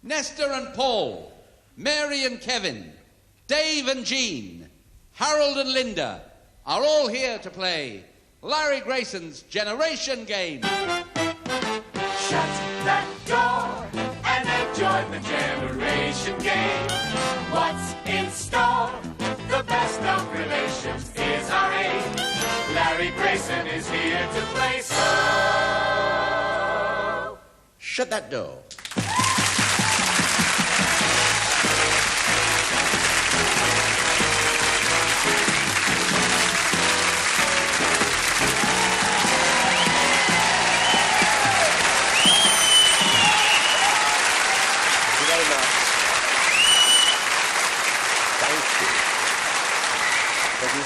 Nestor and Paul, Mary and Kevin, Dave and Jean, Harold and Linda are all here to play Larry Grayson's Generation Game. Shut that door and enjoy the Generation Game. What's in store? The best of relations is our aim. Larry Grayson is here to play, so shut that door.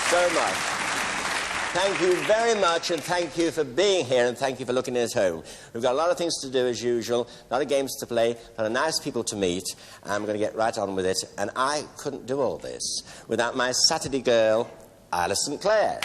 So much. Thank you very much, and thank you for being here, and thank you for looking at us home. We've got a lot of things to do as usual, a lot of games to play, a lot of nice people to meet, and we're going to get right on with it. And I couldn't do all this without my Saturday girl, Isla St Clair.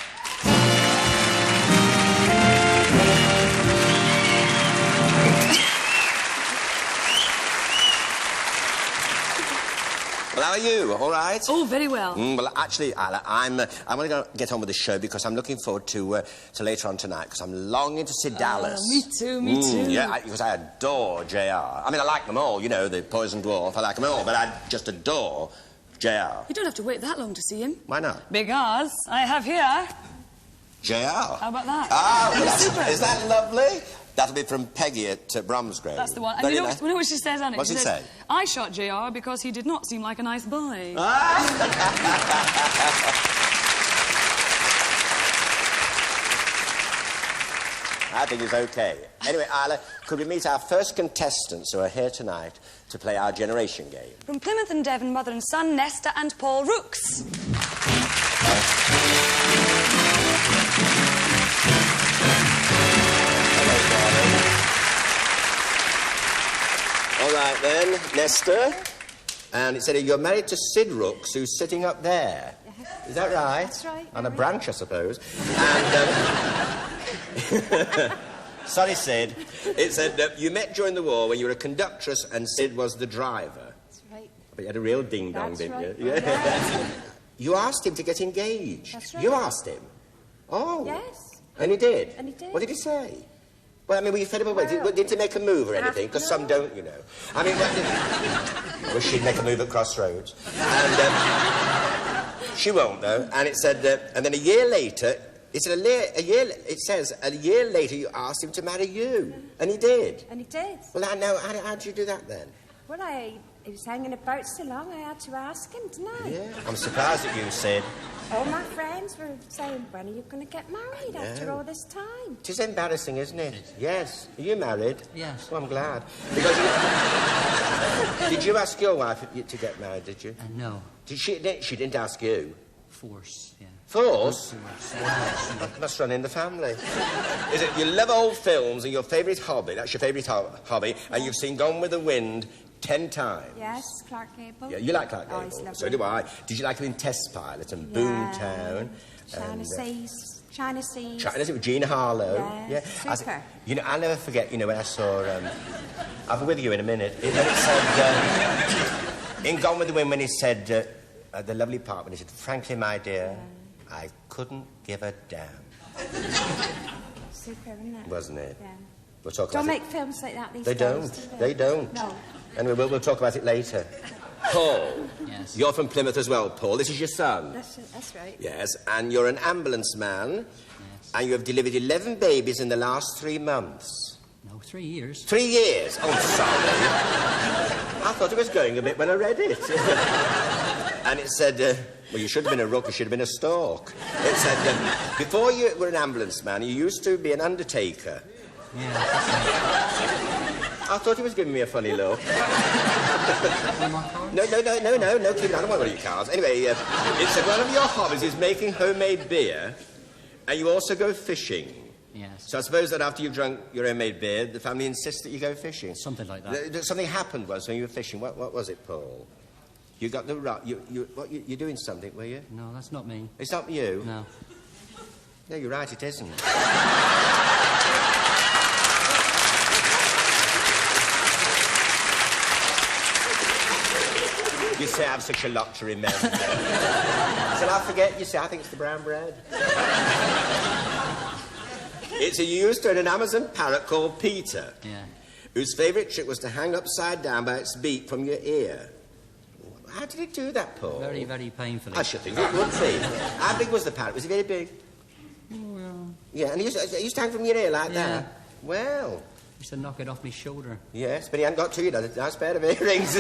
Well, how are you? All right? Oh, very well. Well, actually, Isla, I'm going to go get on with the show because I'm looking forward to later on tonight because I'm longing to see Dallas. Me too, me too. Yeah, because I adore J.R. I mean, I like them all, you know, the Poison Dwarf, I like them all, but I just adore J.R. You don't have to wait that long to see him. Why not? Because I have here... J.R. How about that? Oh, well, is that lovely? That'll be from Peggy at Bromsgrove. That's the one. And you know what she says on it? What's she it says, say? I shot JR because he did not seem like a nice boy. I think it's okay. Anyway, Isla, could we meet our first contestants who are here tonight to play our Generation Game? From Plymouth and Devon, mother and son, Nestor and Paul Rooks. All right, then, Nestor. And it said you're married to Sid Rooks, who's sitting up there. Is that right? That's right. On a branch, I suppose. And, sorry, Sid. It said you met during the war when you were a conductress and Sid was the driver. That's right. But you had a real ding-dong, didn't right. you? Yeah. You asked him to get engaged. That's right. You asked him? Oh. Yes. And he did? And he did. What did he say? Well, I mean, were you fed up with it? Did he make a move or anything? Because some don't, you know. I mean, I wish she'd make a move at Crossroads. And she won't, though. And it said, and then a year later, it says a year later you asked him to marry you. And he did. And he did. Well, how did you do that then? Well, he was hanging about so long, I had to ask him, didn't I? Yeah, I'm surprised at you, Sid. All my friends were saying, when are you going to get married after all this time? It is embarrassing, isn't it? Yes. Are you married? Yes. Well, I'm glad. Because did you ask your wife to get married, did you? No. She didn't ask you? Force, yeah. Force? That must run in the family. Is it you love old films and your favourite hobby, that's your favourite hobby, and you've seen Gone with the Wind 10 times? Yes, Clark Gable. Yeah, you like Clark Gable. Oh, he's lovely. So do I. Did you like him in Test Pilot and Boomtown? China Seas. China Seas. China Seas with Gene Harlow. Yes, Yeah. super. You know, I'll never forget, you know, when I saw... I'll be with you in a minute. It said... in Gone with the Wind, when he said... the lovely part when he said, frankly, my dear, I couldn't give a damn. Super, isn't it? Wasn't it? Yeah. We'll talk Don't about make films like that these They days, don't. do They don't. No. Anyway, we'll talk about it later. Paul. Yes. You're from Plymouth as well, Paul. This is your son. That's right. Yes, and you're an ambulance man. Yes. And you have delivered 11 babies in the last 3 months. No, 3 years. 3 years? Oh, sorry. I thought it was going a bit when I read it. And it said, well, you should have been a rook, you should have been a stork. It said, before you were an ambulance man, you used to be an undertaker. Yeah. I thought he was giving me a funny look. One more card? No, keep it. I don't want one of your cards. Anyway, it said one of your hobbies is making homemade beer, and you also go fishing. Yes. So I suppose that after you've drunk your homemade beer, the family insists that you go fishing. Something like that. Something happened once when you were fishing. What was it, Paul? You got the right... You're doing something, were you? No, that's not me. It's not you? No. No, you're right, it isn't. You say I have such a lot to remember. Shall I forget? You say I think it's the brown bread. It's a used to an Amazon parrot called Peter. Yeah. Whose favourite trick was to hang upside down by its beak from your ear. How did it do that, Paul? Very, very painfully. I should think it would be. How big was the parrot? Was it very big? Oh, Yeah, and it used to hang from your ear like that? Well... Used to knock it off my shoulder. Yes, but he hadn't got to you, a nice pair of earrings.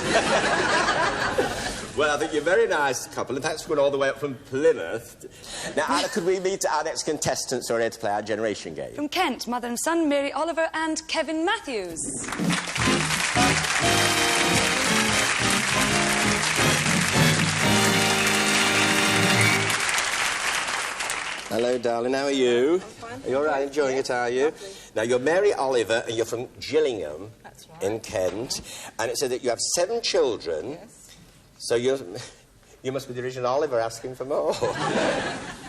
Well, I think you're a very nice couple, and thanks for going all the way up from Plymouth. Now, Anna, could we meet our next contestants who are here to play our generation game? From Kent, mother and son, Mary Oliver and Kevin Matthews. Hello, darling, how are you? I'm fine. Are you all right, enjoying it, are you? Lovely. Now, you're Mary Oliver, and you're from Gillingham. That's right. In Kent. And it said that you have 7 children. Yes. So you must be the original Oliver asking for more.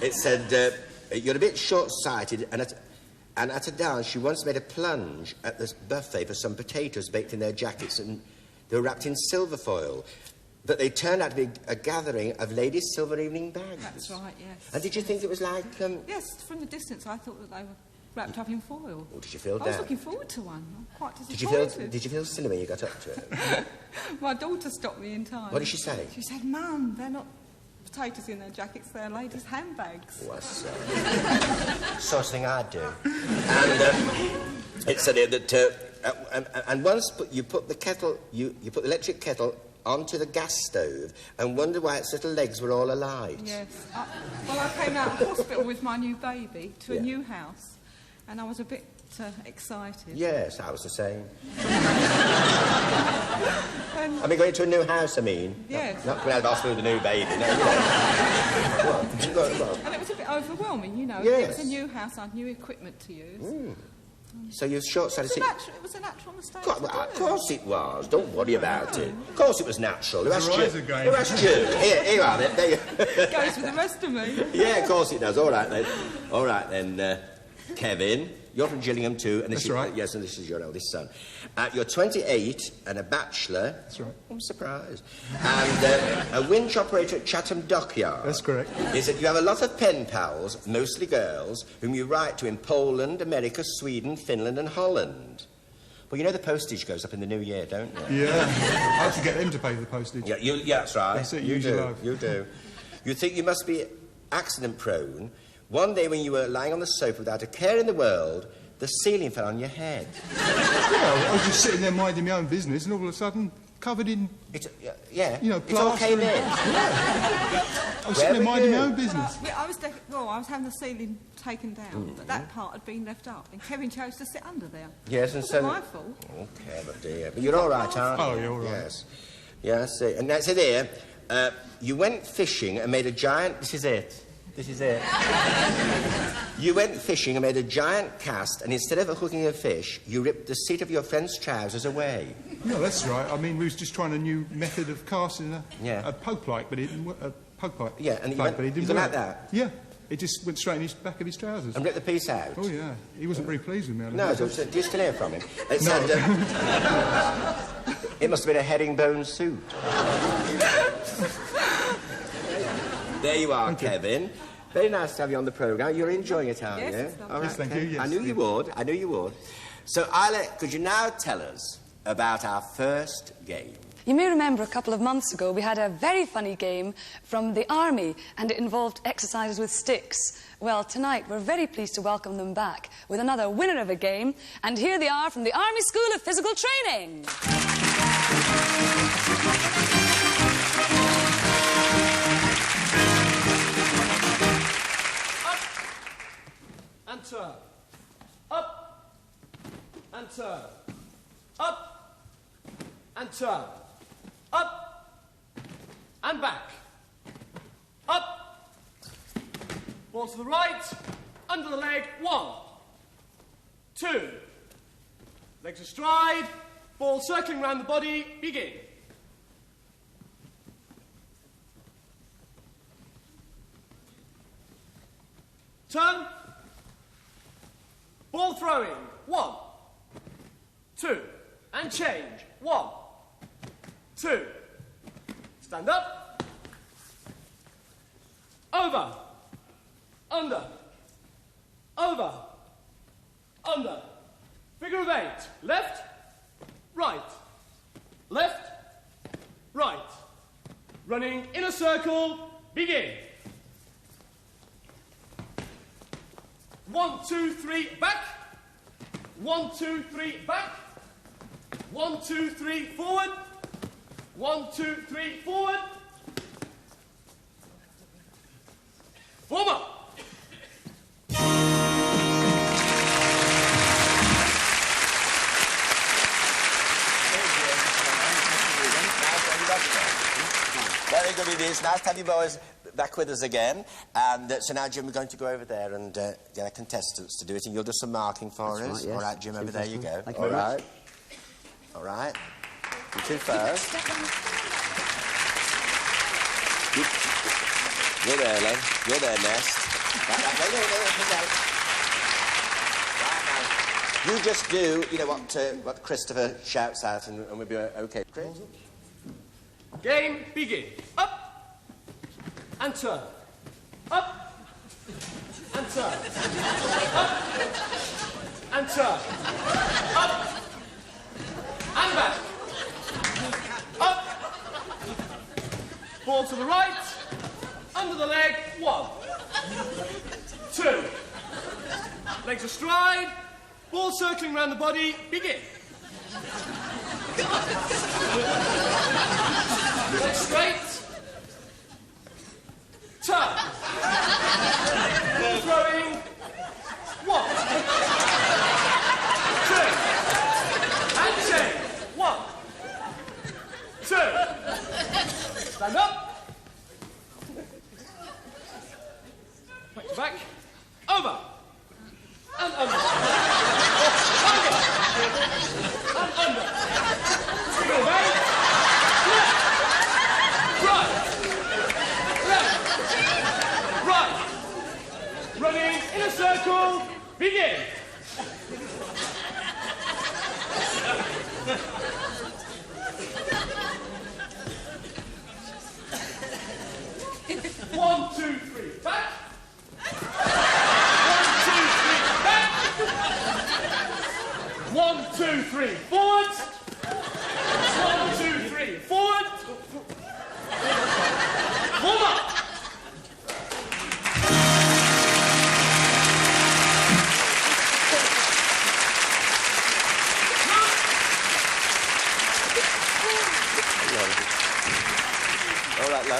It said you're a bit short-sighted, and at a dance you once made a plunge at this buffet for some potatoes baked in their jackets, and they were wrapped in silver foil. But they turned out to be a gathering of ladies' silver evening bags. That's right, yes. And did you think it was like... Yes, from the distance I thought that they were wrapped up in foil. Oh, did you feel I was down? looking forward to one. I'm quite Did disappointed. you feel silly when you got up to it? My daughter stopped me in time. What did she say? She said, Mum, they're not potatoes in their jackets, they're ladies' handbags. Oh, sort of thing I'd do. And it said here that... and once you put the kettle... You put the electric kettle onto the gas stove and wondered why its little legs were all alight. Yes. Well, I came out of hospital with my new baby to a new house, and I was a bit excited. Yes, I was the same. I mean, going to a new house, I mean. Yes. Not coming out of hospital with a new baby, no. What? And it was a bit overwhelming, you know. Yes. It was a new house, I had new equipment to use. So you're short-sighted... It was a natural mistake. Of course it was. Don't worry about it. Of course it was natural. Who asked you? Again. Who asked you? Here you are, then. There you... It goes with the rest of me. Yeah, of course it does. All right, then. Kevin, you're from Gillingham too. And this That's is, right. Yes, and this is your eldest son. You're 28 and a bachelor. That's right. I'm surprised. And a winch operator at Chatham Dockyard. That's correct. Is that you have a lot of pen pals, mostly girls, whom you write to in Poland, America, Sweden, Finland and Holland. Well, you know the postage goes up in the new year, don't you? Yeah. I have to get them to pay the postage. Yeah, that's right. That's it, you use your do. love. You do. You think you must be accident-prone. One day when you were lying on the sofa without a care in the world, the ceiling fell on your head. Yeah, I was just sitting there minding my own business, and all of a sudden, covered in... Yeah. You know, It all came in. I was sitting there minding my own business. I was having the ceiling taken down, but that part had been left up, and Kevin chose to sit under there. Yes, and It so... wasn't my fault. Okay, but dear. But you're all right, aren't you? Oh, you're all right. Yes. Yeah, I see. And that's it here. You went fishing and made a giant... This is it. You went fishing and made a giant cast, and instead of hooking a fish, you ripped the seat of your friend's trousers away. No, that's right. I mean, we was just trying a new method of casting a poke light, but it didn't work. A poke light. Yeah, and but it didn't work. like that? Yeah. It just went straight in his back of his trousers. And ripped the piece out? Oh, yeah. He wasn't very pleased with me. No, do you still hear from him? It No. said, it must have been a herringbone suit. There you are, Kevin. Very nice to have you on the programme. You're enjoying it, aren't Yes, you? it's lovely. All right, Yes, thank Ken. you, yes. I knew you would. So, Isla, could you now tell us about our first game? You may remember a couple of months ago we had a very funny game from the Army, and it involved exercises with sticks. Well, tonight we're very pleased to welcome them back with another winner of a game, and here they are from the Army School of Physical Training. And turn. Up and turn. Up and turn. Up and back. Up. Ball to the right. Under the leg. 1, 2. Legs astride. Ball circling around the body. Begin. Turn. Ball throwing. 1, 2. And change. 1, 2. Stand up. Over. Under. Over. Under. Figure of 8. Left. Right. Left. Right. Running in a circle. Begin. 1, 2, 3, back. 1, 2, 3, back. 1, 2, 3, forward. 1, 2, 3, forward. Warm up. Very good it is. Nice to have you boys back with us again. And so now, Jim, we're going to go over there and get our contestants to do it, and you'll do some marking for us. Right, yes. All right, Jim, over there you go. Thank you All very right. All right. You two first. You're there, Len. You're there, Nest. Right, now. You just do, you know, what Christopher shouts out, and we'll be okay. Chris? Game, begin. Up and turn. Up and turn. Up and turn. Up and back. Up. Ball to the right. Under the leg. 1. 2. Legs astride. Ball circling around the body. Begin. Legs straight. Turn. Ball throwing. 1. 2. And change. 1. 2. Stand up. Back to back. Over. And under. Over. And under. Figure of 8. Left. Right. Left. Right. Running in a circle. Begin. One, 2, 3, back. 1, 2, 3, forward. 1, 2, 3, forward. Warm up. All right, Lo.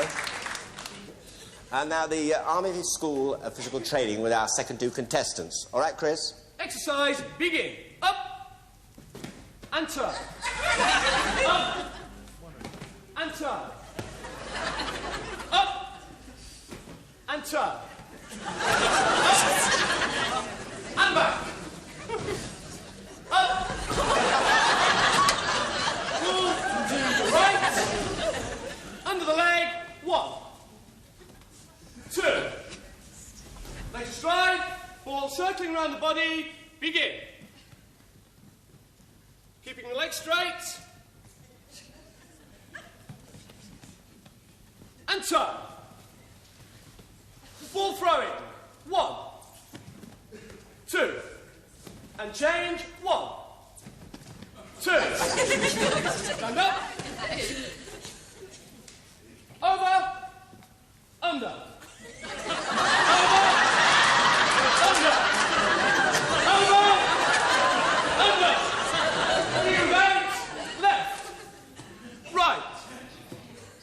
And now the Army School of Physical Training with our second 2 contestants. All right, Chris? Exercise, begin. Up and turn. Up and turn. Up and turn. Up and back. Up. Pull to the right. Under the leg. 1. 2. Legs astride. Ball circling around the body. Begin. Keeping the legs straight. And turn. Ball throwing. 1. 2. And change. 1. 2. Stand up. Over. Under. Over. Under. Over. Under. Figure of 8. Left. Right.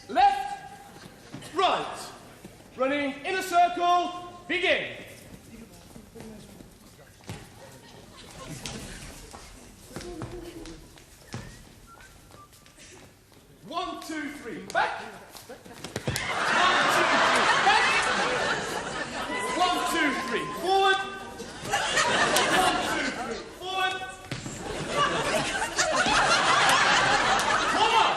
Left. Right. Running in a circle. Begin. One, 2, 3, back. 1, 2, 3, back. 1, 2, 3, forward. 1, 2, 3, forward. Come on.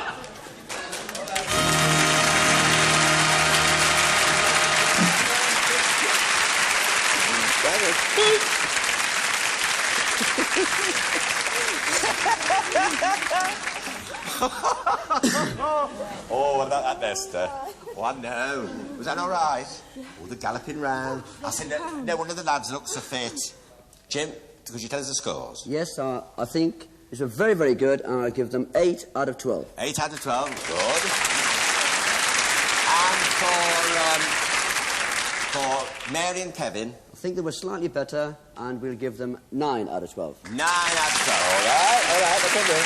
Oh, what about that, Nesta? Oh, I know. Was that all right? All the galloping round. I said, no one of the lads looks so fit. Jim, could you tell us the scores? Yes, I think these were very, very good, and I'll give them 8 out of 12. 8 out of 12, good. And for Mary and Kevin? I think they were slightly better, and we'll give them 9 out of 12. 9 out of 12, all right, that's okay.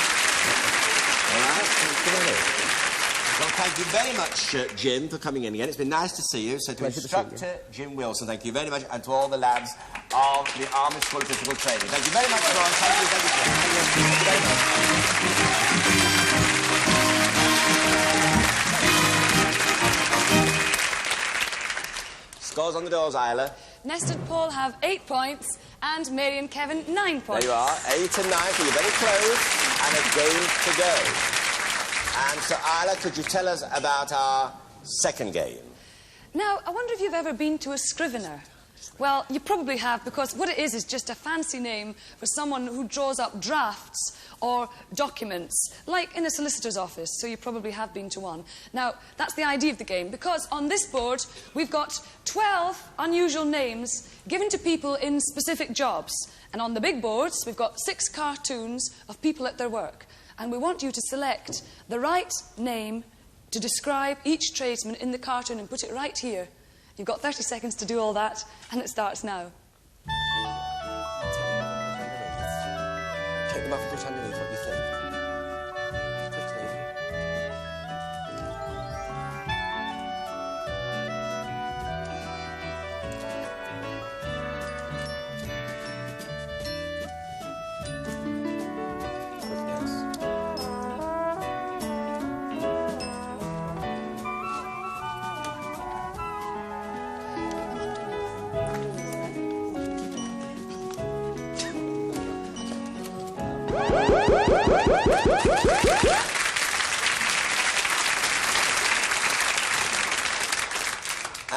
All right, good on. Well, thank you very much, Jim, for coming in again. It's been nice to see you. So to instructor Jim Wilson, thank you very much, and to all the lads of the Army School of Physical Training. Thank you very much, Ron. Thank you, Jim. Thank you very much. Scores on the doors, Isla. Nesta and Paul have 8 points, and Mary and Kevin 9 points. There you are, 8 and 9, so you're very close, and a game to go. And so, Isla, could you tell us about our second game? Now, I wonder if you've ever been to a scrivener. Well, you probably have, because what it is just a fancy name for someone who draws up drafts or documents, like in a solicitor's office, so you probably have been to one. Now, that's the idea of the game, because on this board, we've got 12 unusual names given to people in specific jobs. And on the big boards, we've got 6 cartoons of people at their work. And we want you to select the right name to describe each tradesman in the cartoon and put it right here. You've got 30 seconds to do all that, and it starts now. Take them off and put underneath what you think. Quickly.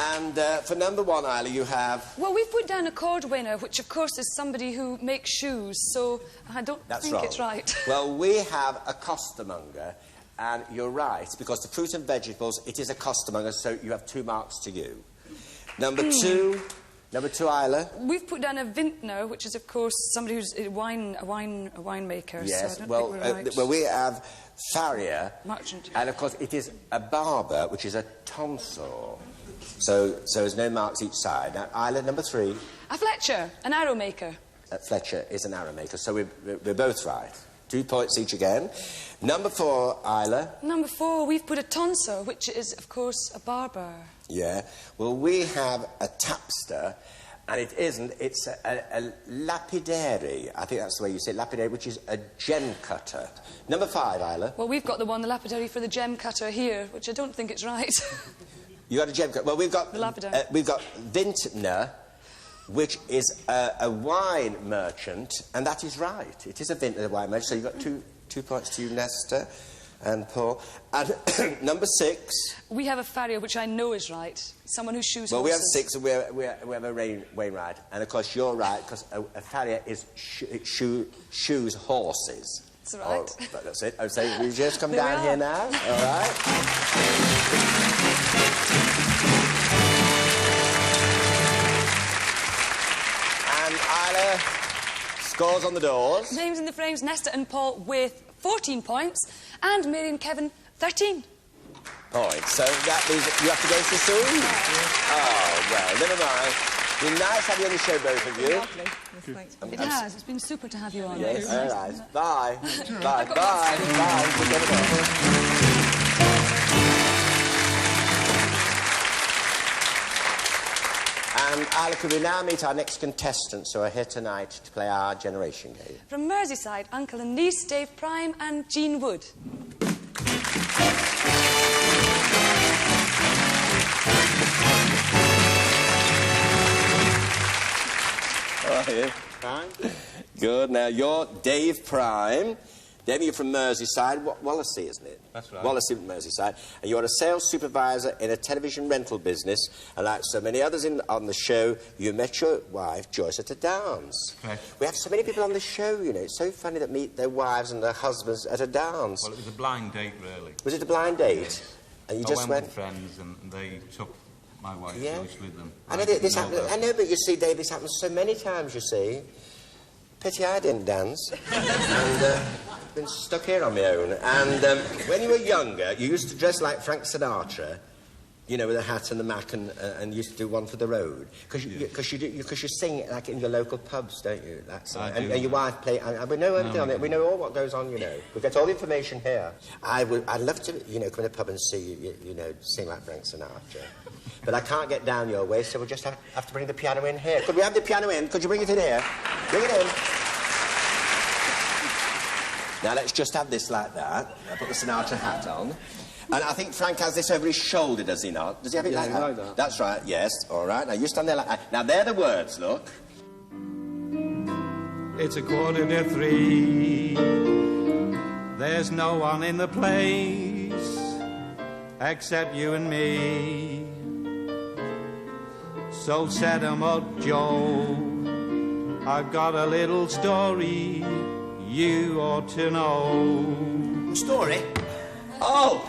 And for number 1, Isla, you have... Well, we've put down a cord winner, which, of course, is somebody who makes shoes, so I don't think it's right. Well, we have a costermonger, and you're right, because the fruit and vegetables, it is a costermonger, so you have 2 marks to you. Number 2, Isla. We've put down a vintner, which is, of course, somebody who's a winemaker. Yes, so I don't well, think we're right. well, we have farrier, merchant, and of course it is a barber, which is a tonsor. So there's no marks each side. Now, Isla, number 3. A Fletcher, an arrow maker. Fletcher is an arrow maker, so we're both right. 2 points each again. Number 4, Isla. Number 4, we've put a tonsor, which is, of course, a barber. Yeah. Well, we have a tapster, and it isn't. It's a lapidary. I think that's the way you say it, lapidary, which is a gem cutter. Number 5, Isla. Well, we've got the lapidary for the gem cutter here, which I don't think it's right. You got a gem cutter? Well, we've got... The lapidary. We've got vintner, which is a wine merchant, and that is right. It is a vintner, a wine merchant, so you've got 2 points to you, Nesta and Paul. And number 6... We have a farrier, which I know is right. Someone who shoes horses. Well, we have 6, and we have a Wainwright. And, of course, you're right, because a farrier is shoes horses. That's right. Oh, but that's it. I would say, will you just come down here now? All right. And Isla, scores on the doors. Names in the frames, Nesta and Paul with 14 points, and Mary and Kevin, 13 points. So that means you have to go so soon? Yeah. Oh, well, never mind. It's been nice having you on the show, both of you. Lovely. Yes, it has. It's been super to have you on. Yes, all right. Bye. Bye. Bye. Bye. And Isla, could we now meet our next contestants who are here tonight to play our generation game? From Merseyside, uncle and niece, Dave Prime and Jean Wood. How are you? Fine. Good. Now, you're Dave Prime. Dave, you're from Merseyside. Wallasey, isn't it? That's right. Wallasey from Merseyside. And you're a sales supervisor in a television rental business. And like so many others on the show, you met your wife, Joyce, at a dance. Right. We have so many people on the show, you know. It's so funny that meet their wives and their husbands at a dance. Well, it was a blind date, really. Was it a blind date? And you I just went with friends and they took my wife Joyce with them. I know this happened. I know, but you see, Dave, this happens so many times, you see. Pity I didn't dance. And been stuck here on my own. And when you were younger, you used to dress like Frank Sinatra, you know, with a hat and the mac, and used to do One for the Road. Because you sing like in your local pubs, don't you? That's and your wife play. We know everything on it. We know all what goes on, you know. We get all the information here. I'd love to, you know, come in a pub and see you know, sing like Frank Sinatra. But I can't get down your way, so we'll just have to bring the piano in here. Could we have the piano in? Could you bring it in here? Bring it in. Now, let's just have this like that. I'll put the Sinatra hat on. And I think Frank has this over his shoulder, does he not? Does he have it like that? Like that? That's right, yes. All right. Now, you stand there like that. Now, they're the words, look. It's 2:45. There's no one in the place except you and me. So set 'em up, Joe. I've got a little story you ought to know. Story? Oh!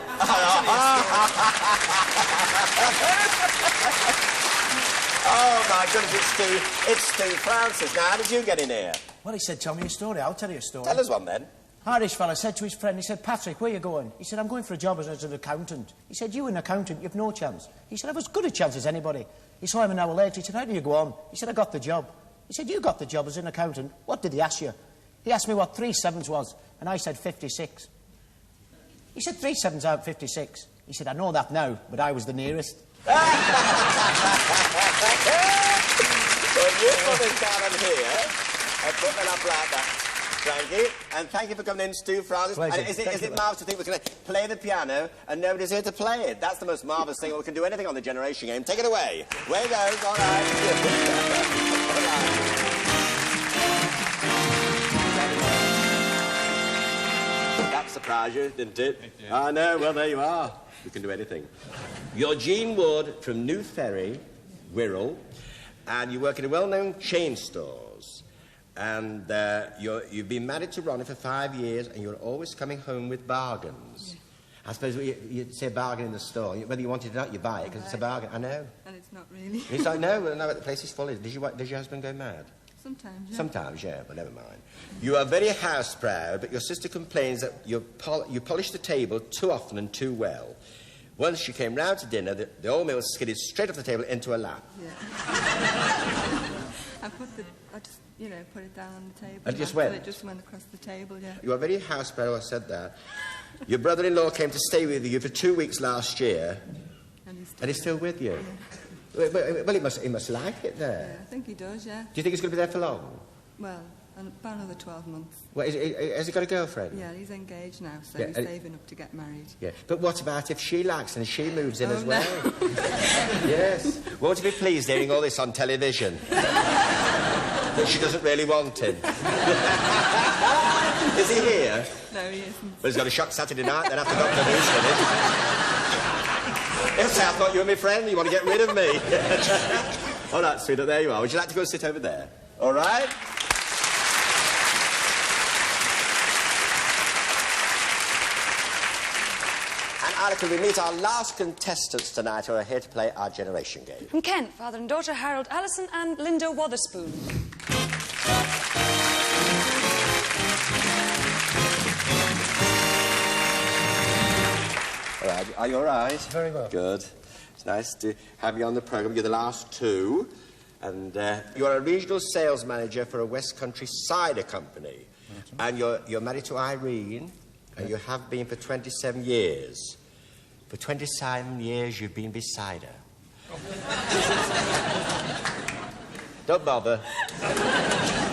Oh, my goodness, it's Stu Francis. Now, how did you get in here? Well, he said, tell me a story. I'll tell you a story. Tell us one, then. Irish fella said to his friend, he said, Patrick, where are you going? He said, I'm going for a job as an accountant. He said, you an accountant, you've no chance. He said, I've as good a chance as anybody. He saw him an hour later. He said, how do you go on? He said, I got the job. He said, you got the job as an accountant. What did he ask you? He asked me what 3 7s was, and I said 56. He said, 3 7s out 56. He said, I know that now, but I was the nearest. Well, you put it down on here, and put that up like that, Frankie. And thank you for coming in, Stu Francis. And is it marvellous to think we can play the piano and nobody's here to play it? That's the most marvellous thing. We can do anything on the generation game. Take it away. Away goes. All right. All right. That surprised you, didn't it? I know. Well, there you are. We can do anything. You're Jean Wood from New Ferry, Wirral, and you work in a well-known chain stores. And you've been married to Ronnie for 5 years, and you're always coming home with bargains. Yeah. I suppose you'd say bargain in the store. Whether you want it or not, you buy it, because it's a bargain. I know. And it's not really. It's like, no, the place is full. Does your husband go mad? Sometimes, yeah. Sometimes, yeah, but never mind. You are very house-proud, but your sister complains that you polish the table too often and too well. Once she came round to dinner, the old meal was skidded straight off the table into her lap. Yeah. I just, you know, put it down on the table. And it just went? It just went across the table, yeah. You are very house-proud, I said that. Your brother-in-law came to stay with you for 2 weeks last year. And he's still with you? Yeah. Well, he must like it there. Yeah, I think he does, yeah. Do you think he's going to be there for long? Well, about another 12 months. Well, has he got a girlfriend? Yeah, he's engaged now, so he's saving up to get married. Yeah, but what about if she likes and she moves in as well? Yes. Won't you be pleased hearing all this on television? That she doesn't really want him. Is he here? No, he isn't. But he's got a shot Saturday night, then after Dr. Who's finished. He'll say, I thought you were my friend, you want to get rid of me. All right, sweetheart, there you are. Would you like to go sit over there? All right? And Isla, can we meet our last contestants tonight who are here to play our generation game? From Kent, father and daughter Harold Allison and Linda Wotherspoon. All right, are you all right? Very well. Good. It's nice to have you on the programme. You're the last two. And you're a regional sales manager for a West Country cider company. And you're married to Irene, and you have been for 27 years. For 27 years, you've been beside her. Don't bother.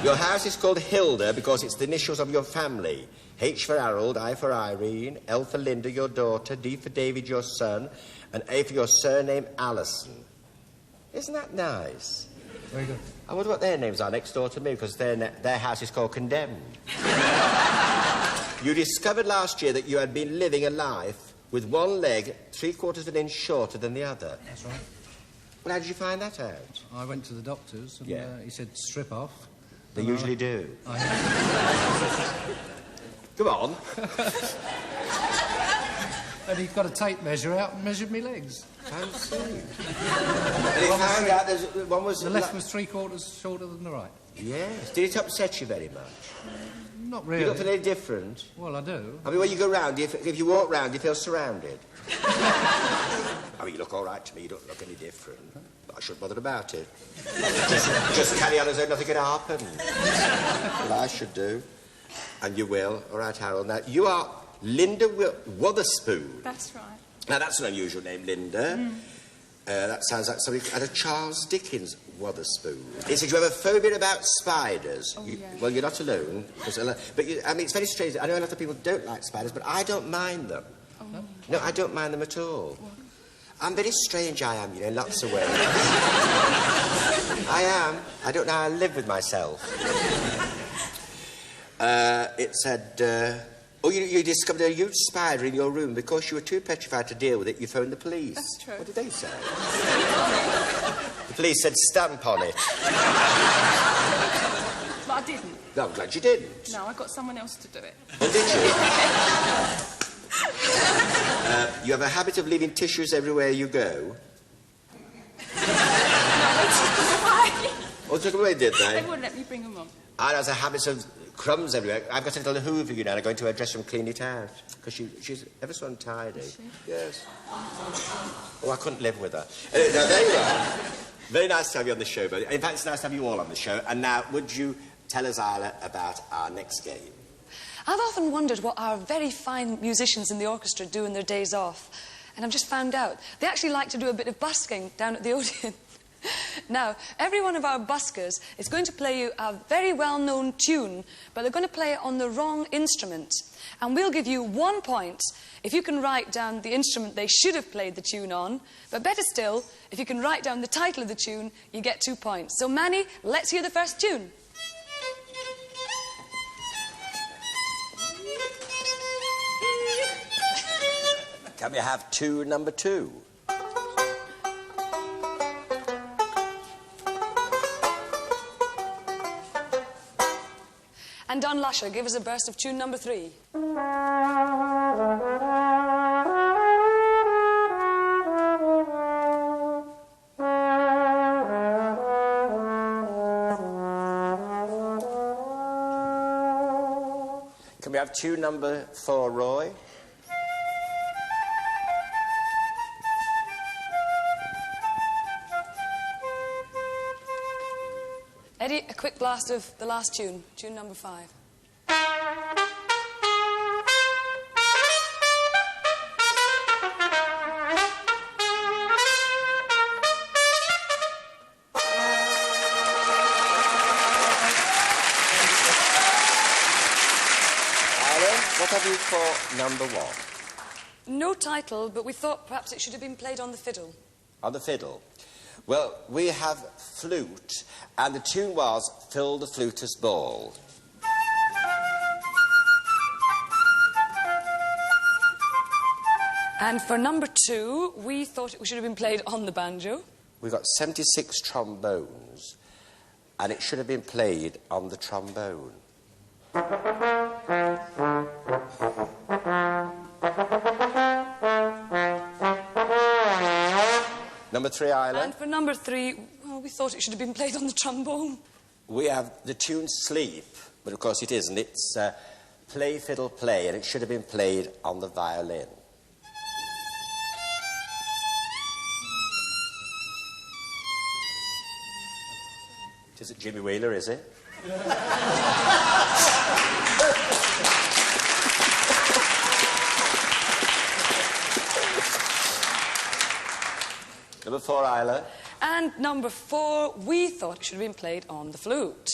Your house is called Hilda because it's the initials of your family. H for Harold, I for Irene, L for Linda, your daughter, D for David, your son, and A for your surname, Allison. Isn't that nice? Very good. I wonder what their names are next door to me, because their house is called Condemned. You discovered last year that you had been living a life with one leg 3/4 of an inch shorter than the other. That's right. Well, how did you find that out? I went to the doctors and he said, strip off. They usually do. Come on. And he got a tape measure out and measured me legs. Fancy. And he found out one was... The left was 3/4 shorter than the right. Yes. Did it upset you very much? Not really. You don't feel any different? Well, I do. I mean, when you go round, if you walk round, you feel surrounded. I mean, you look all right to me. You don't look any different. But I shouldn't bother about it. Just carry on as though nothing had happened. Well, I should do. And you will. All right, Harold. Now, you are Linda Wotherspoon. That's right. Now, that's an unusual name, Linda. That sounds like something out of Charles Dickens' Wotherspoon. He said you have a phobia about spiders. Oh, yeah. Well, you're not alone. But, I mean, it's very strange. I know a lot of people don't like spiders, but I don't mind them. Oh. No, I don't mind them at all. What? I'm very strange, I am, in lots of ways. I am. I don't know how I live with myself. It said... Oh, you discovered a huge spider in your room. Because you were too petrified to deal with it, you phoned the police. That's true. What did they say? The police said stamp on it. But I didn't. No, I'm glad you didn't. No, I got someone else to do it. Oh, did you? You have a habit of leaving tissues everywhere you go. Oh, took them away, did they? They wouldn't let me bring them on. I has a habit of crumbs everywhere. I've got a little Hoover, and I go into her dressing room, clean it out. Because she's ever so untidy. Is she? Yes. Oh, I couldn't live with her. Now, there you are. Very nice to have you on the show, buddy. In fact, it's nice to have you all on the show. And now, would you tell us, Isla, about our next game? I've often wondered what our very fine musicians in the orchestra do in their days off. And I've just found out. They actually like to do a bit of busking down at the Odeon. Now, every one of our buskers is going to play you a very well-known tune, but they're going to play it on the wrong instrument. And we'll give you 1 point if you can write down the instrument they should have played the tune on. But better still, if you can write down the title of the tune, you get 2 points. So, Manny, let's hear the first tune. Can we have tune number 2? And Don Lusher, give us a burst of tune number 3. Can we have tune number 4, Roy? Eddie, a quick blast of the last tune, tune number 5. What have you for number 1? No title, but we thought perhaps it should have been played on the fiddle. On the fiddle? Well, we have flute, and the tune was Fill the Fluter's Ball. And for number 2, we thought it should have been played on the banjo. We've got 76 trombones, and it should have been played on the trombone. Number 3, Isla. And for number 3, well, we thought it should have been played on the trombone. We have the tune Sleep, but of course it isn't. It's Play, Fiddle, Play, and it should have been played on the violin. It isn't Jimmy Wheeler, is it? Number 4, Isla. And number 4, we thought it should have been played on the flute.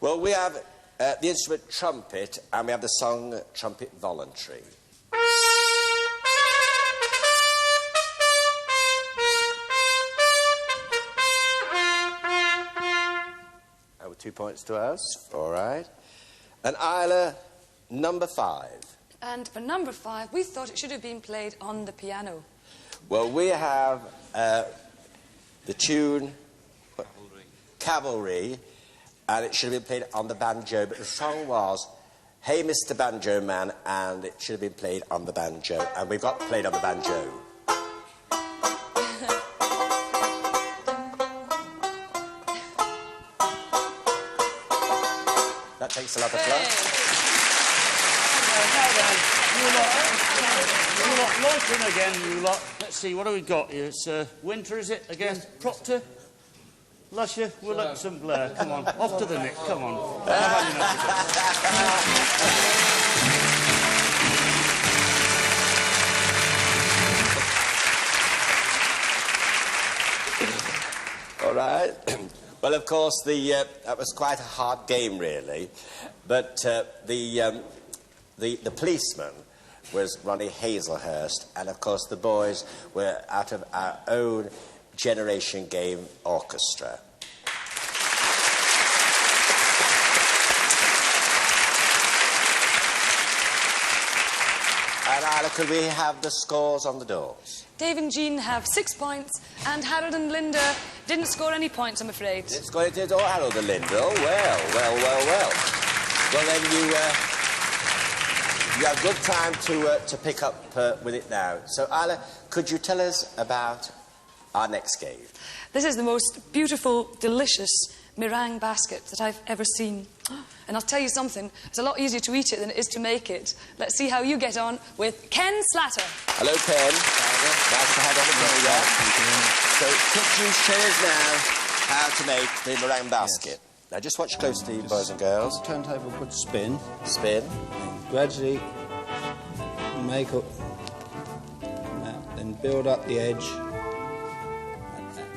Well, we have the instrument trumpet, and we have the song Trumpet Voluntary. Over 2 points to us. All right. And Isla, number 5. And for number 5, we thought it should have been played on the piano. Well, we have the tune Cavalry, and it should have been played on the banjo, but the song was Hey Mr. Banjo Man, and it should have been played on the banjo. And we've got played on the banjo. That takes a lot of fluff. You lot loitering again, you lot. Let's see, what have we got here? It's winter, is it, again? Yes. Proctor? Lusher, we'll look some Blair. Come on, off to the Nick, come on. All right. Well, of course, that was quite a hard game, really. But the policeman was Ronnie Hazlehurst, and of course the boys were out of our own Generation Game Orchestra. And Isla, could we have the scores on the doors? Dave and Jean have 6 points, and Harold and Linda didn't score any points, I'm afraid. Didn't score any, oh, Harold and Linda. Oh, well. Well, then you have good time to pick up with it now. So, Isla, could you tell us about our next game? This is the most beautiful, delicious meringue basket that I've ever seen. And I'll tell you something, it's a lot easier to eat it than it is to make it. Let's see how you get on with Ken Slatter. Hello, Ken. Nice to have on the program. So, could you show us now how to make the meringue basket? Yes. Now, just watch closely, boys and girls. Turntable, put spin. Spin. Gradually make up that, then build up the edge. Like that.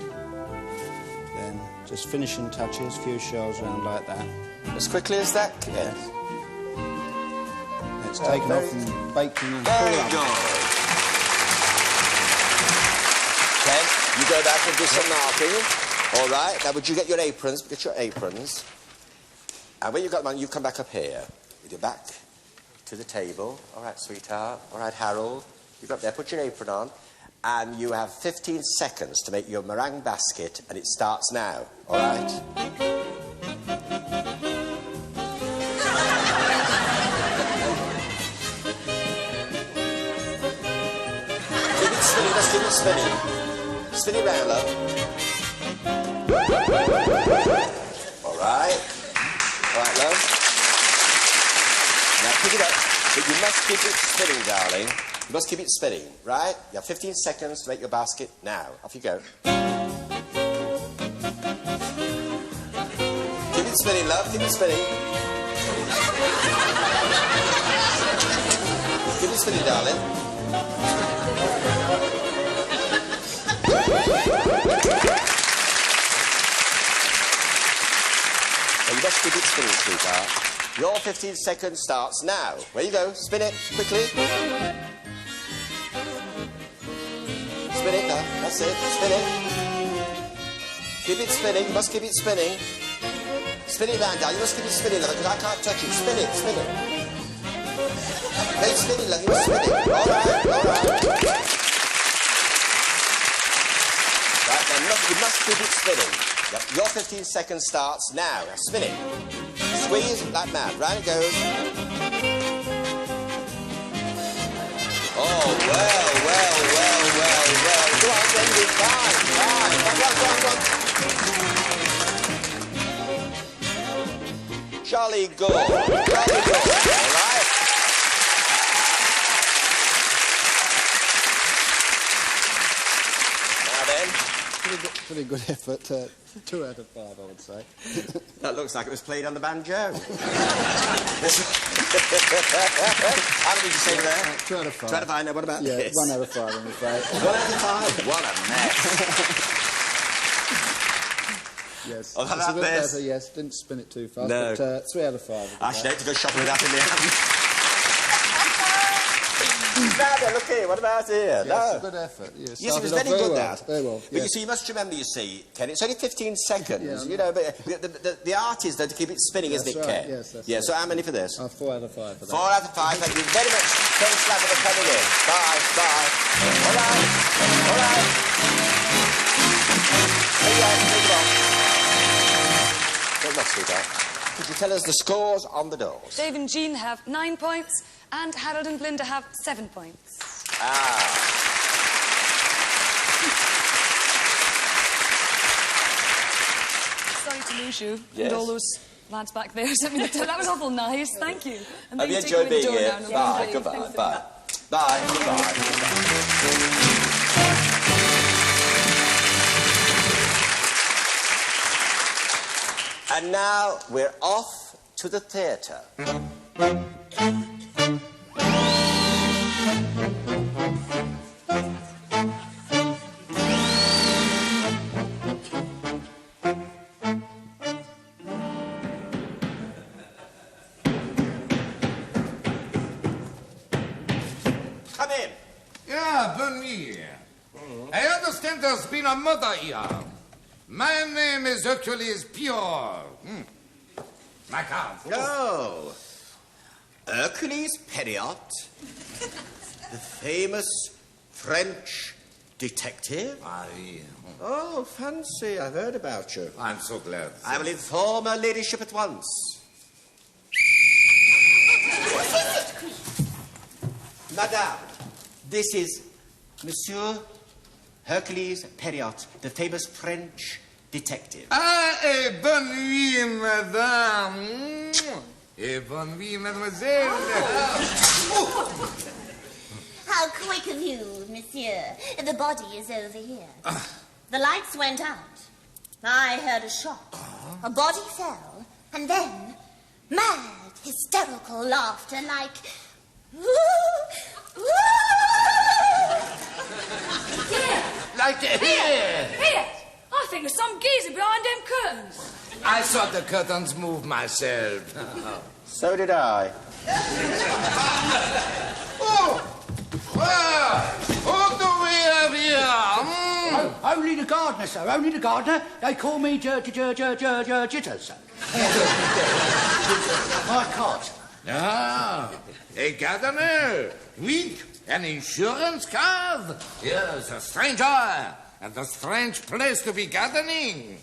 Then just finishing touches, few shells around like that. As quickly as that? Yes. It's taken off and baked in. Very good. Ken, you go back and do some marking. All right. Now, would you get your aprons? Get your aprons. And when you've got them on, you come back up here. With your back to the table. All right, sweetheart. All right, Harold. You go up there, put your apron on. And you have 15 seconds to make your meringue basket, and it starts now. All right? Let's keep it spinning. Spin it round, love. All right. All right, love. Now, pick it up. But you must keep it spinning, darling. You must keep it spinning, right? You have 15 seconds to make your basket. Now, off you go. Keep it spinning, love. Keep it spinning. Keep it spinning, darling. Well, you must keep it spinning, sweetheart. Your 15 seconds starts now. Where you go? Spin it quickly. Spin it, love. That's it. Spin it. Keep it spinning. You must keep it spinning. Spin it round, darling. You must keep it spinning, love, because I can't touch it. Spin it, spin it. Keep spinning, love. You must spin it. All right, all right. Right, now, you must keep it spinning. Yep. Your 15 seconds starts now. Now, spin it. Squeeze like mad. Round it goes. Oh, well. Go on, Wendy. Fine. Go on. Jolly good. All right. Now then. Pretty good effort. 2 out of 5, I would say. That looks like it was played on the banjo. How many did you say there? 2 out of 5. 2 out of 5. Now, what about this? 1 out of 5, I'm afraid. 1 out of 5? What a mess. Yes. Oh, how it's about a bit this? better, yes. Didn't spin it too fast, No. but 3 out of 5. I should have to go shopping with that in the hand. Now then, look here, what about here? Yes, No. a good effort. Yes, Yes, it was very good, that. Very well, But you see, you must remember, you see, Ken, it's only 15 seconds, you know, but the art is there to keep it spinning, isn't it, right. Ken? Yes, that's Yeah, right. so how many for this? 4 out of 5 for that. 4 out of 5, thank you very much. Thanks, Slatter, for coming in. Bye. All right. Take it off. Take it off, sweetheart. Could you tell us the scores on the doors? Dave and Jean have 9 points, and Harold and Linda have 7 points. Sorry to lose you. Yes. And all those lads back there. I mean, that was awful nice. Thank you. And Have you take away enjoyed the being door here? now, no Bye. problem. Goodbye. Thanks. Bye. Bye. Goodbye. And now we're off to the theatre. Come in. Yeah, bonne nuit. I understand there's been a murder here. My name is Hercules Pure. My card. Oh, Hercules Periot, the famous French detective. Oh, fancy, I've heard about you. I'm so glad. I will inform her ladyship at once. Madame, this is Monsieur Hercules Periot, the famous French detective. Bonne nuit, madame. Et bonne nuit, mademoiselle. How quick of you, monsieur. The body is over here. The lights went out. I heard a shot. A body fell. And then, mad, hysterical laughter like... Like here. Here! I think there's some geezer behind them curtains. I saw the curtains move myself. So did I. What do we have here? Only the gardener, sir. Only the gardener. They call me Jitters, sir. My cart. A gardener with an insurance card. Yes, a stranger, and a strange place to be gardening.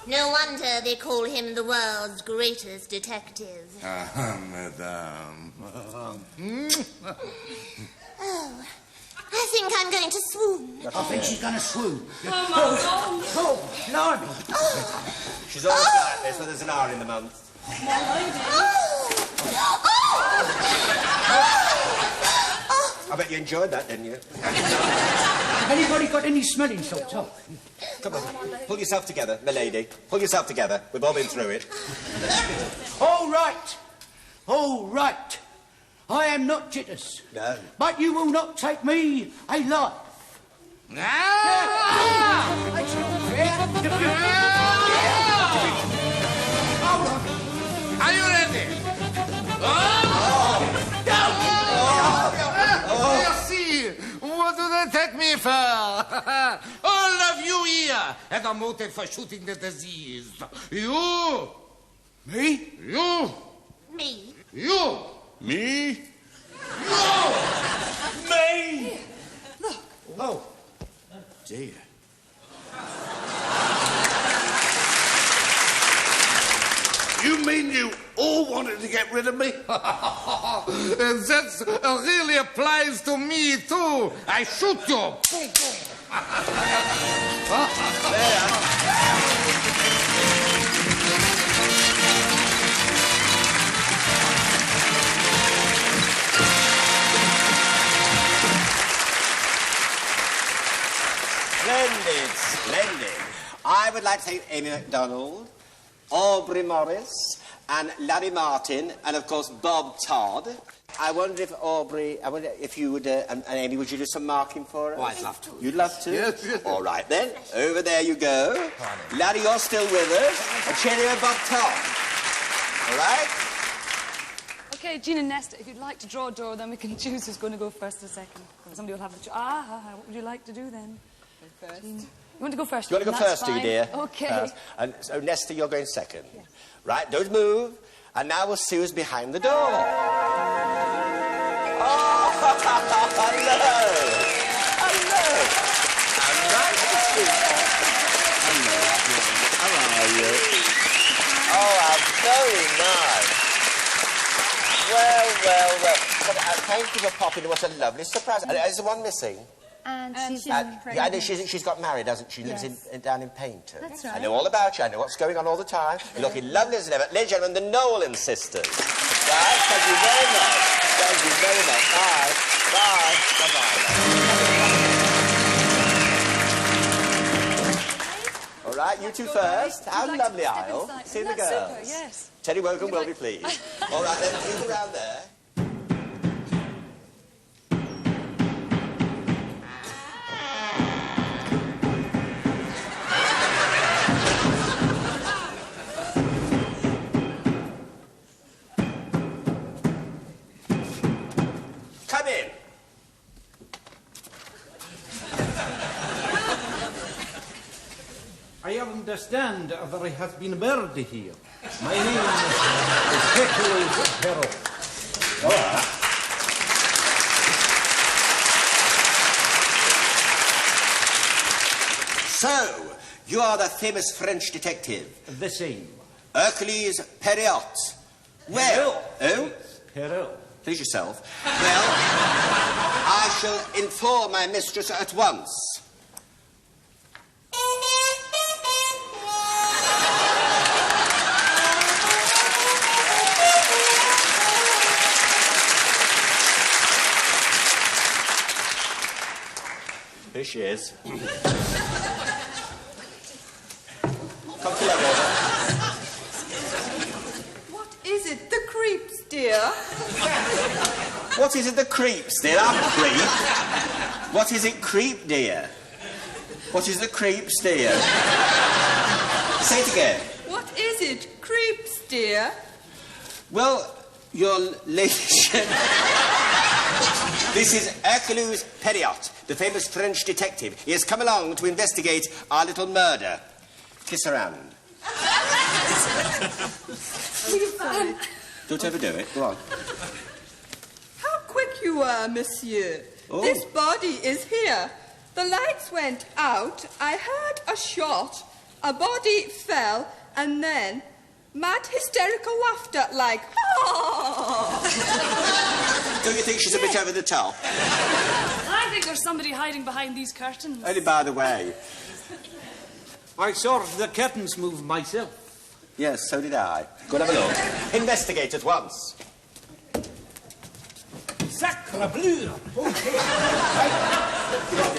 No wonder they call him the world's greatest detective. Madame. Oh, I think I'm going to swoon. I think she's going to swoon. Oh, Blimey. She's always like this when there's an hour in the month. I bet you enjoyed that, didn't you? Anybody got any smelling salts? Oh. Come on, pull yourself together, my lady. Pull yourself together. We've all been through it. All right. All right. I am not Jitters. No. But you will not take me alive. It's not fair. Are you ready? Merci. What do they take me for? All of you here have a motive for shooting the disease. You. Me? You. Me. You. Me? You. Me. Look. Oh. Dear. You mean you all wanted to get rid of me? That really applies to me, too. I shoot you. Splendid, splendid. I would like to thank Amy MacDonald, Aubrey Morris, and Larry Martin, and of course Bob Todd. I wonder if you would, and Amy, would you do some marking for us? Oh, I'd love to. You'd love to? Yes, yes. All right then, over there you go. Larry, you're still with us. And cheerio, Bob Todd. All right? OK, Jean and Nesta, if you'd like to draw a door, then we can choose who's going to go first or second. Somebody will have the... what would you like to do then? First. Jean. You want to go first? You want to go first, do you, dear? OK. And so, Nesta, you're going second. Yeah. Right, don't move. And now we'll see who's behind the door. Oh, hello. Hello. And nice to see you. Hello. How are you? Oh, how very Oh, well, thank you for popping in. What a lovely surprise. Is the one missing? And she's pregnant. Yeah, I know she's got married, hasn't she? Lives down in Paynter. That's right. I know all about you. I know what's going on all the time. You're looking lovely as ever. Ladies and gentlemen, the Nolan sisters. Right? Thank you very much. Thank you very much. Bye. Bye. Bye-bye. All right, you two first. How lovely, Isle. See the girls. Super, yes. Teddy Wogan will be pleased. All right, then, move around there. Come in. I understand there has been a bird here. My name is Hector. So, you are the famous French detective. The same. Hercules Perriot. Well, oh? Perriot. Please yourself. Well, I shall inform my mistress at once. Here she is. Come to level. What is it? The creeps, dear? What is it, the creeps, dear? I'm creep. What is it, creep, dear? What is the creeps, dear? Say it again. What is it? Creeps, dear? Well, your ladyship... This is Hercules Perriot, the famous French detective. He has come along to investigate our little murder. Kiss her hand. Don't overdo it. Go on. How quick you are, monsieur. Oh. This body is here. The lights went out. I heard a shot. A body fell, and then mad hysterical laughter like, oh! Don't you think she's a bit over the top? I think there's somebody hiding behind these curtains. Only by the way. I saw the curtains move myself. Yes, so did I. Go and have a look. Investigate at once. Sacre bleu! What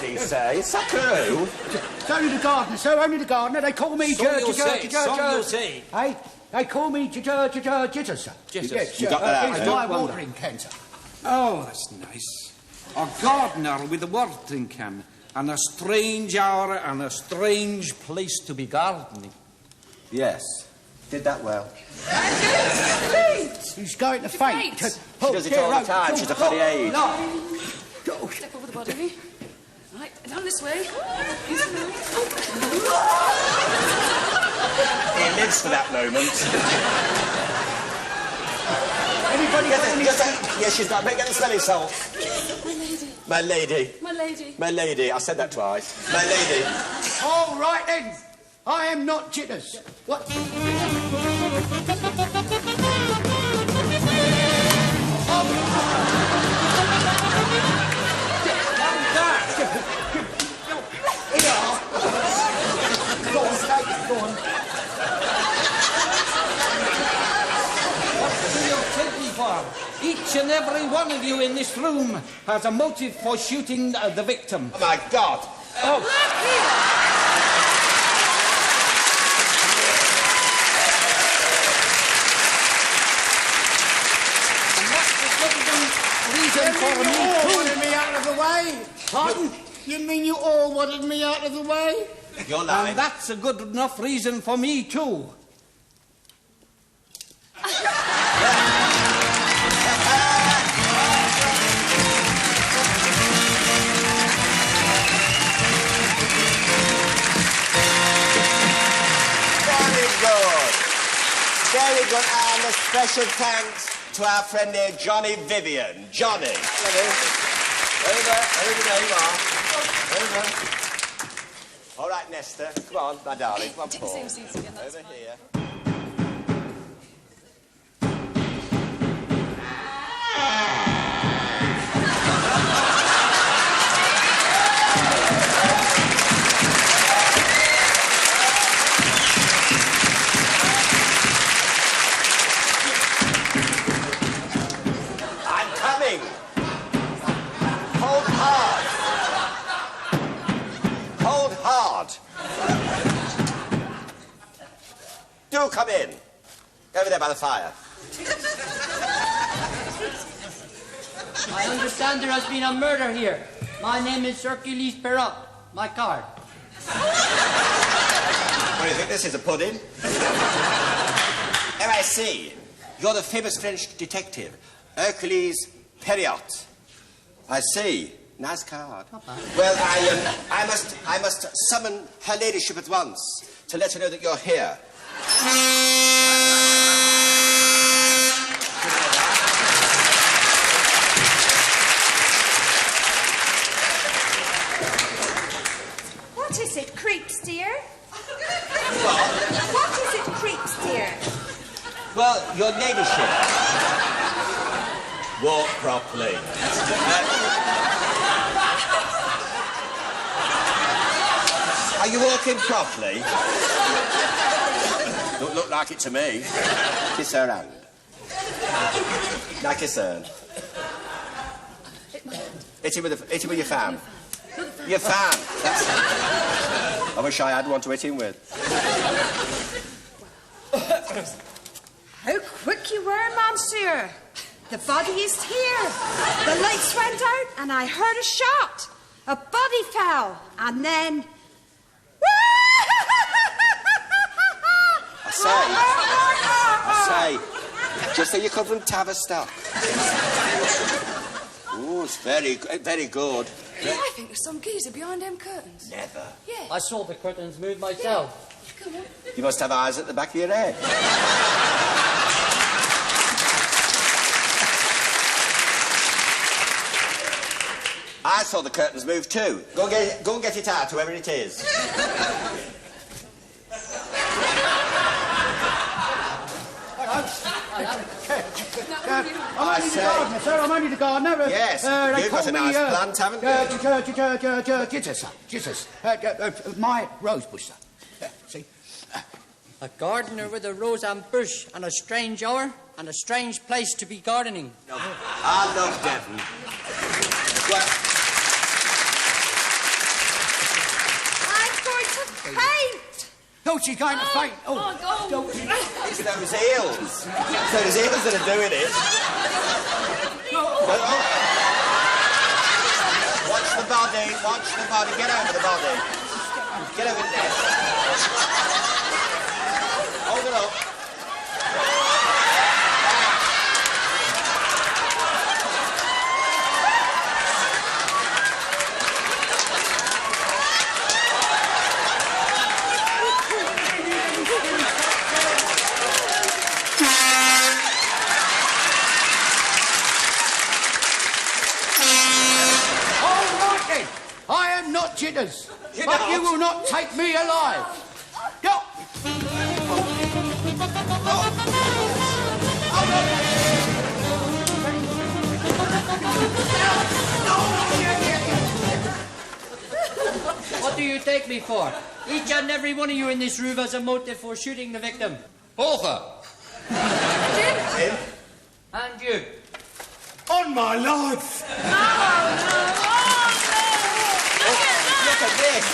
did he say? Sacre who? It's only the gardener, sir, only the gardener. They call me... Some you say. Hey, they call me Jitter, sir. Jitter. You got that out, It's eh? my watering can, sir. Oh, that's nice. A gardener with a watering can, and a strange hour and a strange place to be gardening. Yes. Did that well. He's going to faint. She does it all the time. She's a funny age. Step over the body. Right, down this way. He lives for that moment. Anybody Yes, she's got... Get the smelling salt. My lady. My lady. My lady. My lady. I said that twice. My lady. All right, then. I am not Jitters. What? Go on. Each and every one of you in this room has a motive for shooting the victim. Oh, my God. Oh. And that's the sufficient reason for me You to... wanted me out of the way? Pardon? You mean you all wanted me out of the way? You're lying. And that's a good enough reason for me too. Very good, and a special thanks to our friend here, Johnny Vivian. Johnny. Over, there you are. Over. All right, Nesta. Come on, my darling. Come on, Take the Paul. same seats again. That's Over fine. here. Do come in. Over there by the fire. I understand there has been a murder here. My name is Hercules Perrot. My card. What do you think this is, a pudding? Oh, I see. You're the famous French detective, Hercules Perrot. I see. Nice card. Well, I must summon her ladyship at once to let her know that you're here. What is it, creeps, dear? What? What is it, creeps, dear? Well, your ladyship. Walk properly. Are you walking properly? Don't look like it to me. Kiss her hand. Now kiss her. Hit him with your fan. Your fan. That's it. I wish I had one to hit him with. How quick you were, monsieur. The body is here. The lights went out and I heard a shot. A body fell and then... I say, just so you come from Tavistock. Oh, it's very good. Yeah, I think there's some geezer behind them curtains. Never. Yeah. I saw the curtains move myself. Yeah. Come on. You must have eyes at the back of your head. I saw the curtains move too. Go and get it out, whoever it is. I'm only the gardener, sir. I'm only the gardener. Yes, you've got a nice plant, haven't you? Jesus. My rose bush, sir. See? A gardener with a rose and bush and a strange hour and a strange place to be gardening. I love Devon. Well, I'm going to paint. Oh, she's going to faint. it's those eels. It's those eels that are doing it. Watch the body. Watch the body. Get over the body. Get over there. Hold it up. I am not Jitters, but you will not take me alive. Go. What do you take me for? Each and every one of you in this room has a motive for shooting the victim. Author. Jim? And you. On my life! Look at this.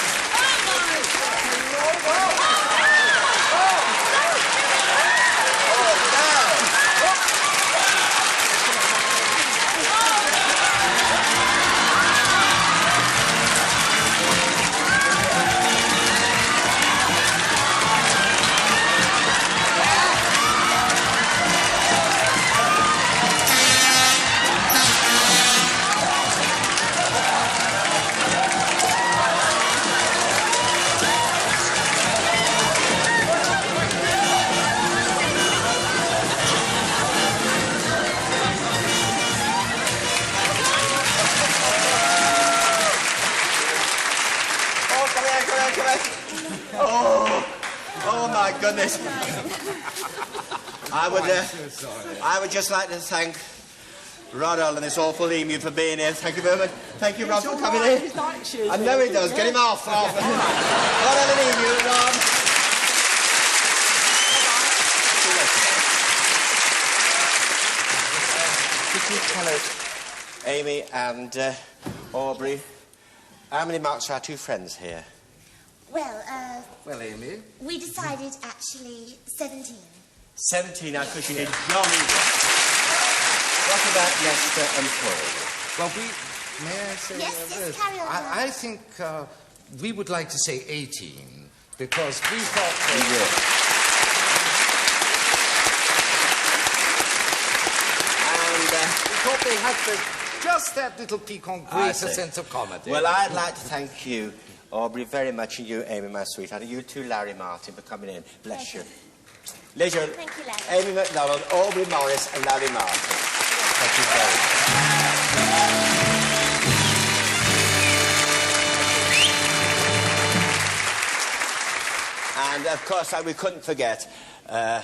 Oh my goodness. I would just like to thank Ronald and this awful emu for being here. Thank you very much. Thank you, Rod, for coming in. I know he does. Get him off. Ronald and emu, Rod. Could you tell us, Amy and Aubrey, how many marks are our two friends here? Well, Amy? We decided actually 17. 17, now, because you did jolly well. What about Lester and Paul? Well, may I say Yes, carry on. I think we would like to say 18, because we thought they we thought they had just that little piquant, greater sense of comedy. Well, I'd like to thank you, Aubrey, very much, and you, Amy, my sweetheart, and you too, Larry Martin, for coming in. Bless you. Leisure. Thank you, Larry. Amy MacDonald, Aubrey Morris, and Larry Martin. Thank you very much. And, of course, we couldn't forget our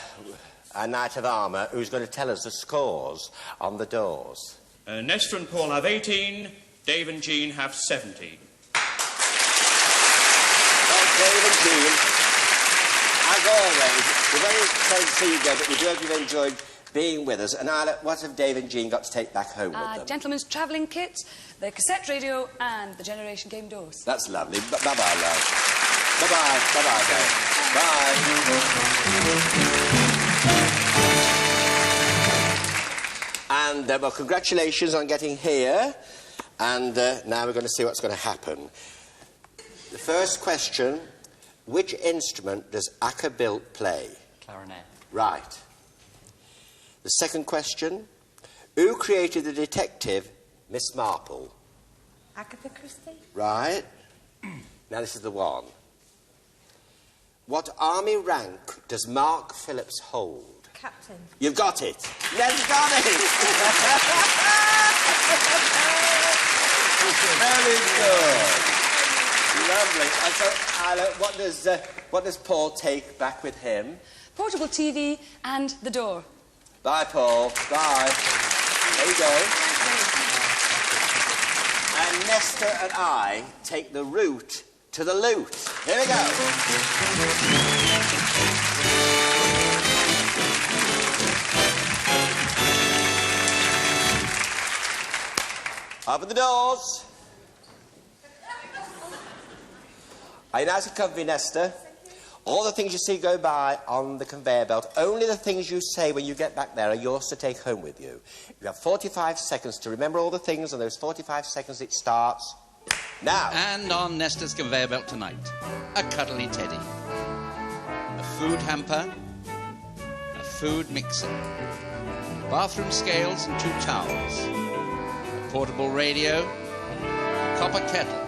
Knight of Armour, who's going to tell us the scores on the doors. Nestor and Paul have 18, Dave and Jean have 17. Well, Dave and Jean, as always, we're very sorry to see you go, but we do hope you've enjoyed being with us. And Isla, what have Dave and Jean got to take back home with them? Gentleman's travelling kit, the cassette radio, and the Generation Game doors. That's lovely. Bye-bye, love. Bye-bye. Bye-bye, Dave. Bye. And, well, congratulations on getting here. And now we're going to see what's going to happen. The first question, which instrument does Acker Bilt play? Clarinet. Right. The second question, who created the detective, Miss Marple? Agatha Christie. Right. Now this is the one. What army rank does Mark Phillips hold? Captain. You've got it. You've got it. Very good. Lovely. And so, Isla, what does Paul take back with him? Portable TV and the door. Bye, Paul. Bye. There you go. And Nestor and I take the route to the loot. Here we go. Open the doors. Are you nice and comfy, Nestor? All the things you see go by on the conveyor belt, only the things you say when you get back there are yours to take home with you. You have 45 seconds to remember all the things, and those 45 seconds it starts now. And on Nestor's conveyor belt tonight, a cuddly teddy, a food hamper, a food mixer, bathroom scales and 2 towels, a portable radio, a copper kettle,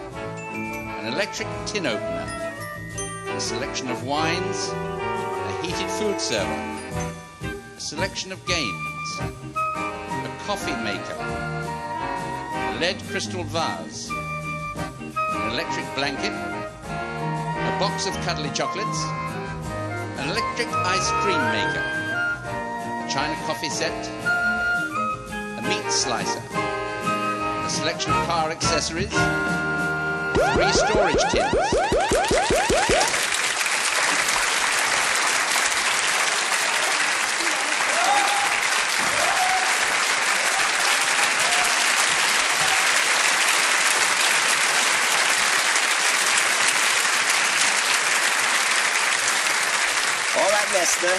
an electric tin opener, a selection of wines, a heated food server, a selection of games, a coffee maker, a lead crystal vase, an electric blanket, a box of cuddly chocolates, an electric ice cream maker, a china coffee set, a meat slicer, a selection of car accessories, 3 storage tins. Nestor,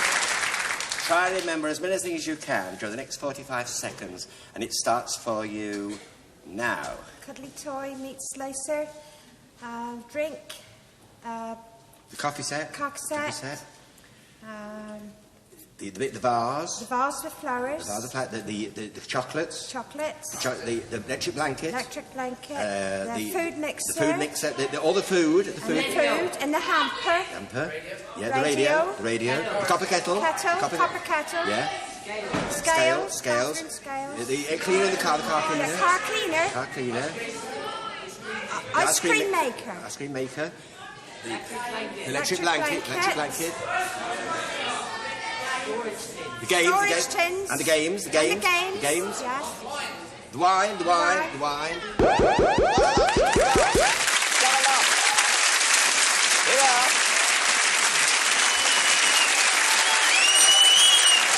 try and remember as many things as you can during the next 45 seconds, and it starts for you now. Cuddly toy, meat slicer, drink, the coffee set. cock set. The vase. The vase with flowers. The vase of flowers. The chocolates. Chocolates. The electric blanket. Electric blanket. The food mixer. The food mixer. All the food. The food. And the hamper. Hamper. Yeah, the radio. The radio. The copper kettle. Copper kettle. Yeah. Scales. Scales. The cleaner in the car. The car cleaner. The car cleaner. Car cleaner. Ice cream maker. Ice cream maker. The electric blanket. Electric blanket. The games, tins. And the games, Yes. The wine. Here we are.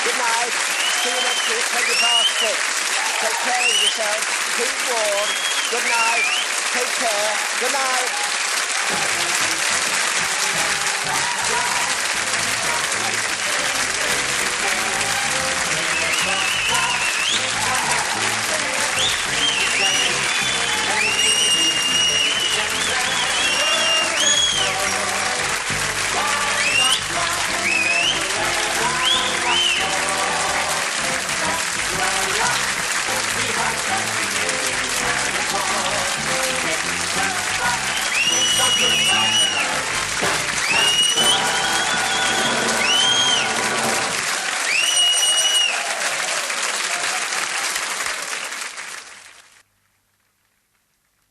Good night. See you next week, 6:20. Take care of yourself. Keep warm. Good night. Take care. Good night.